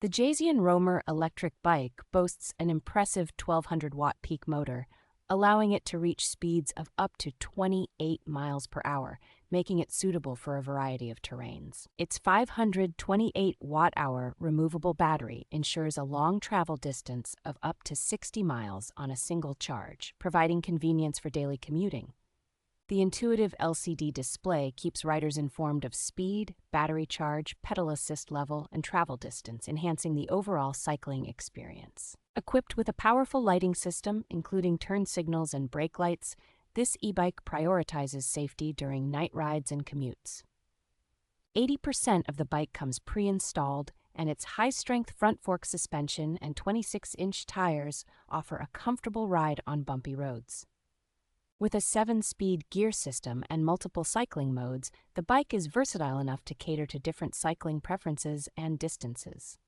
The Jasion Roamer Electric Bike boasts an impressive 1200-watt peak motor, allowing it to reach speeds of up to 28 miles per hour, making it suitable for a variety of terrains. Its 528 watt-hour removable battery ensures a long travel distance of up to 60 miles on a single charge, providing convenience for daily commuting. The intuitive LCD display keeps riders informed of speed, battery charge, pedal assist level, and travel distance, enhancing the overall cycling experience. Equipped with a powerful lighting system, including turn signals and brake lights, this e-bike prioritizes safety during night rides and commutes. 80% of the bike comes pre-installed, and its high-strength front fork suspension and 26-inch tires offer a comfortable ride on bumpy roads. With a 7-speed gear system and multiple cycling modes, the bike is versatile enough to cater to different cycling preferences and distances.